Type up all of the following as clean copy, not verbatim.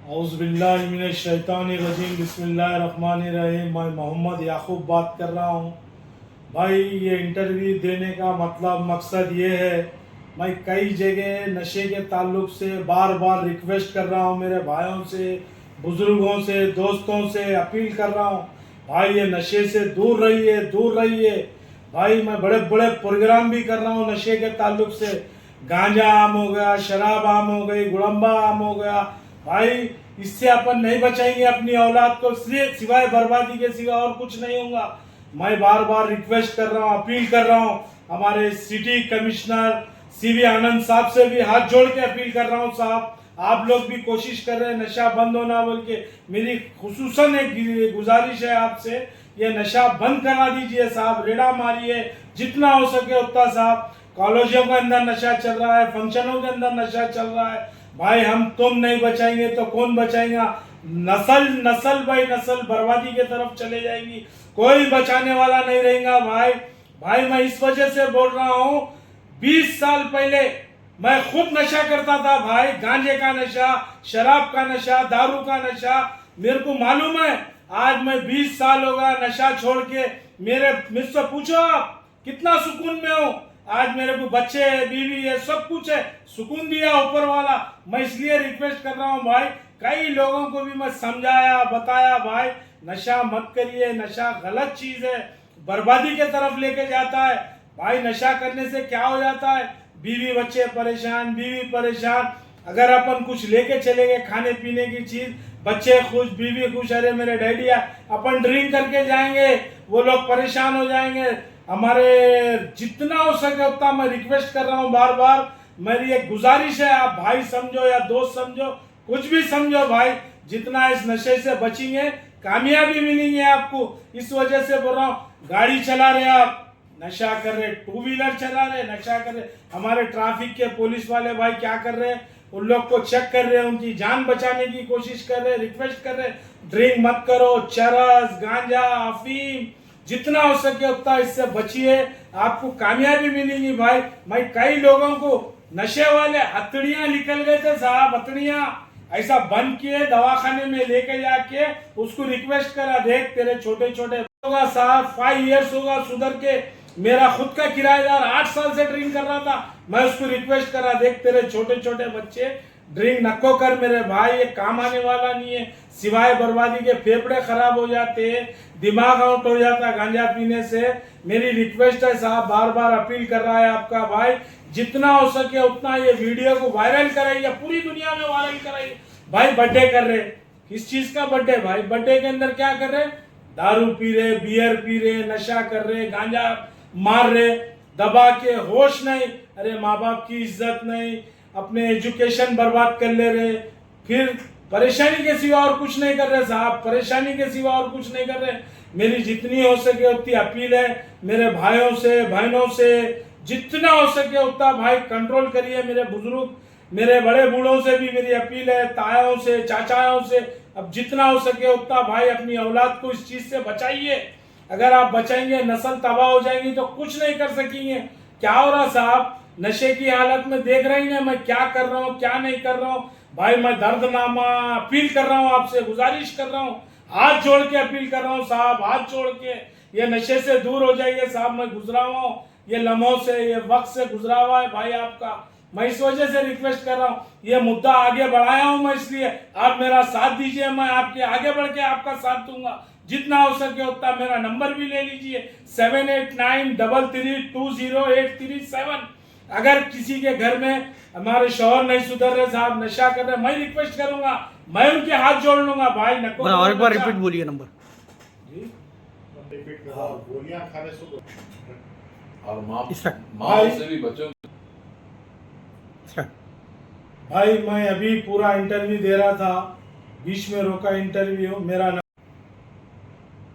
औज़ुबिल्लाहिमिनश्शैतानिर्रजीम बिस्मिल्लाहिर्रहमानिर्रहीम। मैं मोहम्मद याकूब बात कर रहा हूँ। भाई ये इंटरव्यू देने का मकसद ये है, मैं कई जगह नशे के ताल्लुक से बार बार रिक्वेस्ट कर रहा हूँ, मेरे भाइयों से, बुज़ुर्गों से, दोस्तों से अपील कर रहा हूँ, भाई ये नशे से दूर रहिए, दूर रहिए। भाई मैं बड़े बड़े प्रोग्राम भी कर रहा हूँ नशे के ताल्लुक से। गांजा आम हो गया, शराब आम हो गई, गुड़म्बा आम हो गया। भाई इससे अपन नहीं बचाएंगे अपनी औलाद को, सिवाय बर्बादी के सिवा और कुछ नहीं होगा। मैं बार बार रिक्वेस्ट कर रहा हूँ, अपील कर रहा हूँ, हमारे सिटी कमिश्नर सीवी आनंद साहब से भी हाथ जोड़ के अपील कर रहा हूँ, साहब आप लोग भी कोशिश कर रहे हैं नशा बंद होना बोल के। मेरी खुसूसन एक गुजारिश है आपसे, ये नशा बंद करा दीजिए साहब, रेड़ा मारिए जितना हो सके उतना साहब। कॉलेजों के अंदर नशा चल रहा है, फंक्शनों के अंदर नशा चल रहा है। भाई हम तुम नहीं बचाएंगे तो कौन बचाएगा? नस्ल नस्ल भाई नस्ल बर्बादी के तरफ चले जाएगी, कोई बचाने वाला नहीं रहेगा। भाई मैं इस वजह से बोल रहा हूँ, 20 साल पहले मैं खुद नशा करता था भाई, गांजे का नशा, शराब का नशा, दारू का नशा, मेरे को मालूम है। आज मैं 20 साल हो गया नशा छोड़ के, मुझसे पूछो आप कितना सुकून में हूँ। आज मेरे को बच्चे है, बीवी है, सब कुछ है, सुकून दिया ऊपर वाला। मैं इसलिए रिक्वेस्ट कर रहा हूँ भाई, कई लोगों को भी मैं समझाया, बताया भाई नशा मत करिए, नशा गलत चीज है, बर्बादी के तरफ लेके जाता है। भाई नशा करने से क्या हो जाता है? बीवी बच्चे परेशान, बीवी परेशान। अगर अपन कुछ लेके चले गए खाने पीने की चीज, बच्चे खुश, बीवी खुश, अरे मेरे डैडी अपन ड्रिंक करके जाएंगे, वो लोग परेशान हो जाएंगे। हमारे जितना हो सके उतना मैं रिक्वेस्ट कर रहा हूँ, बार बार मेरी एक गुजारिश है, आप भाई समझो या दोस्त समझो, कुछ भी समझो भाई, जितना इस नशे से बचेंगे कामयाबी मिलेंगे आपको। इस वजह से बोल रहा हूँ, गाड़ी चला रहे आप नशा कर रहे, टू व्हीलर चला रहे नशा कर रहे, हमारे ट्रैफिक के पुलिस वाले भाई क्या कर रहे हैं, उन लोग को चेक कर रहे हैं, उनकी जान बचाने की कोशिश कर रहे, रिक्वेस्ट कर रहे, ड्रिंक मत करो, चरस, गांजा, अफीम, जितना हो सके उतना इससे बचिए, आपको कामयाबी मिलेगी। भाई मैं कई लोगों को नशे वाले हथड़ियां निकल गए थे साहब, हथड़ियां ऐसा बंद किए, दवाखाने में लेके जाके उसको रिक्वेस्ट करा, देख तेरे छोटे छोटे होगा साहब, 5 इयर्स होगा सुधर के। मेरा खुद का किराएदार 8 साल से ड्रिंक कर रहा था, मैं उसको रिक्वेस्ट करा, देख तेरे छोटे छोटे बच्चे ड्रिंक नको कर मेरे भाई, ये काम आने वाला नहीं है, सिवाय बर्बादी के। फेफड़े खराब हो जाते हैं, दिमाग आउट हो जाता है गांजा पीने से। मेरी रिक्वेस्ट है साहब, बार बार अपील कर रहा है आपका भाई, जितना हो सके उतना ये वीडियो को वायरल कराइए, पूरी दुनिया में वायरल कराइए। भाई बर्थडे कर रहे, किस चीज का बर्थडे? भाई बर्थडे के अंदर क्या कर रहे? दारू पी रहे, बियर पी रहे, नशा कर रहे, गांजा मार रहे, दबा के, होश नहीं, अरे माँ बाप की इज्जत नहीं, अपने एजुकेशन बर्बाद कर ले रहे, फिर परेशानी के सिवा और कुछ नहीं कर रहे साहब, परेशानी के सिवा और कुछ नहीं कर रहे। मेरी जितनी हो सके उतनी अपील है मेरे भाइयों से, बहनों से, जितना हो सके उतना भाई कंट्रोल करिए। मेरे बुजुर्ग, मेरे बड़े बूढ़ों से भी मेरी अपील है, तायाओं से, चाचाओं से, अब जितना हो सके उतना भाई अपनी औलाद को इस चीज से बचाइए। अगर आप बचाएंगे, नस्ल तबाह हो जाएगी तो कुछ नहीं कर सकेंगे। क्या हो रहा साहब, नशे की हालत में देख रही हैं मैं क्या कर रहा हूँ, क्या नहीं कर रहा हूँ। भाई मैं दर्दनामा अपील कर रहा हूँ आपसे, गुजारिश कर रहा हूँ, हाथ जोड़ के अपील कर रहा हूँ साहब, हाथ जोड़ के, ये नशे से दूर हो जाइए साहब। मैं गुजरा हुआ हूँ ये लम्हों से, ये वक्त से गुजरा हुआ है भाई आपका, मैं इस वजह से रिक्वेस्ट कर रहा हूँ, ये मुद्दा आगे बढ़ाया हूँ मैं, इसलिए आप मेरा साथ दीजिए, मैं आपके आगे बढ़ के आपका साथ दूंगा जितना हो सके उतना। मेरा नंबर भी ले लीजिए 7893320837। अगर किसी के घर में हमारे शौहर नहीं सुधर रहे साहब, नशा कर रहे, मैं रिक्वेस्ट करूंगा, मैं उनके हाथ जोड़ लूंगा भाई। नको और एक बार रिपीट बोलिए नंबर जी, गोलियां खाने से और माँ भाई से भी बच्चों। भाई मैं अभी पूरा इंटरव्यू दे रहा था, बीच में रोका इंटरव्यू मेरा।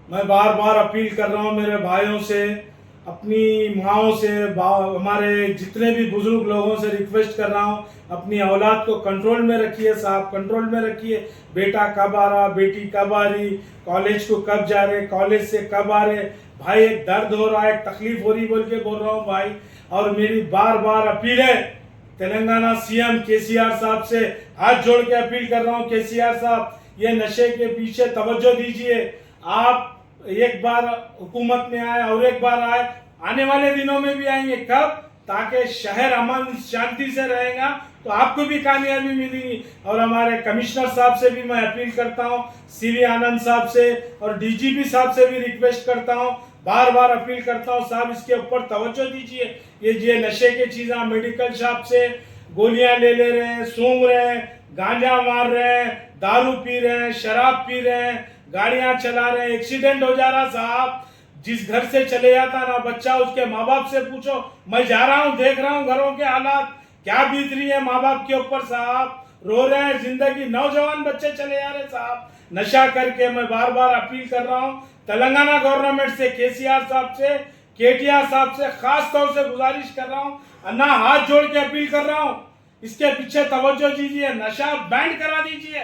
मैं बार बार अपील कर रहा हूँ मेरे भाइयों से, अपनी माओं से, हमारे जितने भी बुजुर्ग लोगों से रिक्वेस्ट कर रहा हूँ, अपनी औलाद को कंट्रोल में रखिए साहब, कंट्रोल में रखिए। बेटा कब आ रहा, बेटी कब आ रही, कॉलेज को कब जा रहे, कॉलेज से कब आ रहे, भाई एक दर्द हो रहा है, एक तकलीफ हो रही बोल के बोल रहा हूँ भाई। और मेरी बार बार अपील है, तेलंगाना सीएम केसीआर साहब से हाथ जोड़ के अपील कर रहा हूं, केसीआर साहब ये नशे के पीछे तवज्जो दीजिए। आप एक बार हुकूमत में आए और एक बार आए, आने वाले दिनों में भी आएंगे। कब? ताकि शहर अमन शांति से रहेगा तो आपको भी कामयाबी मिलेगी। और हमारे कमिश्नर साहब से भी मैं अपील करता हूं, सीवी आनंद साहब से और डीजीपी साहब से भी रिक्वेस्ट करता हूं, बार बार अपील करता हूं, साहब इसके ऊपर तवज्जो दीजिए। ये नशे के चीज़ें मेडिकल शॉप से गोलियां ले रहे हैं, सूंघ रहे हैं, गांजा मार रहे हैं, दारू पी रहे हैं, शराब पी रहे हैं, गाड़ियां चला रहे हैं, एक्सीडेंट हो जा रहा। साहब जिस घर से चले जाता ना बच्चा, उसके माँ बाप से पूछो। मैं जा रहा हूँ, देख रहा हूँ घरों के हालात क्या बीत रही है माँ बाप के ऊपर। साहब रो रहे हैं, जिंदगी, नौजवान बच्चे चले जा रहे साहब नशा करके। मैं बार बार अपील कर रहा हूँ तेलंगाना गवर्नमेंट से, केसीआर साहब से, केटीआर साहब से खास तौर से गुजारिश कर रहा हूँ, अन्ना हाथ जोड़ के अपील कर रहा हूँ, इसके पीछे तवज्जो दीजिए, नशा बैन करा दीजिए।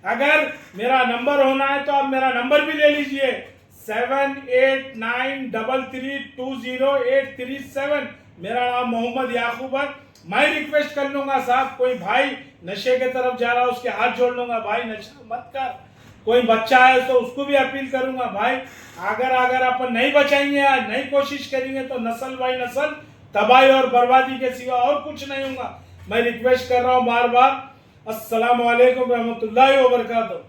अगर मेरा नंबर होना है तो आप मेरा नंबर भी ले लीजिए, 7893320837। मेरा नाम मोहम्मद याकूब है। मैं रिक्वेस्ट कर लूंगा साहब, कोई भाई नशे के तरफ जा रहा है उसके हाथ जोड़ लूंगा, भाई नशा मत कर। कोई बच्चा है तो उसको भी अपील करूंगा, भाई अगर अपन नहीं बचाएंगे, नहीं कोशिश करेंगे तो नस्ल बाई नस्ल तबाही और बर्बादी के सिवा और कुछ नहीं होगा। मैं रिक्वेस्ट कर रहा हूं बार बार। अस्सलाम वालेकुम रहमतुल्लाहि व बरकातहू।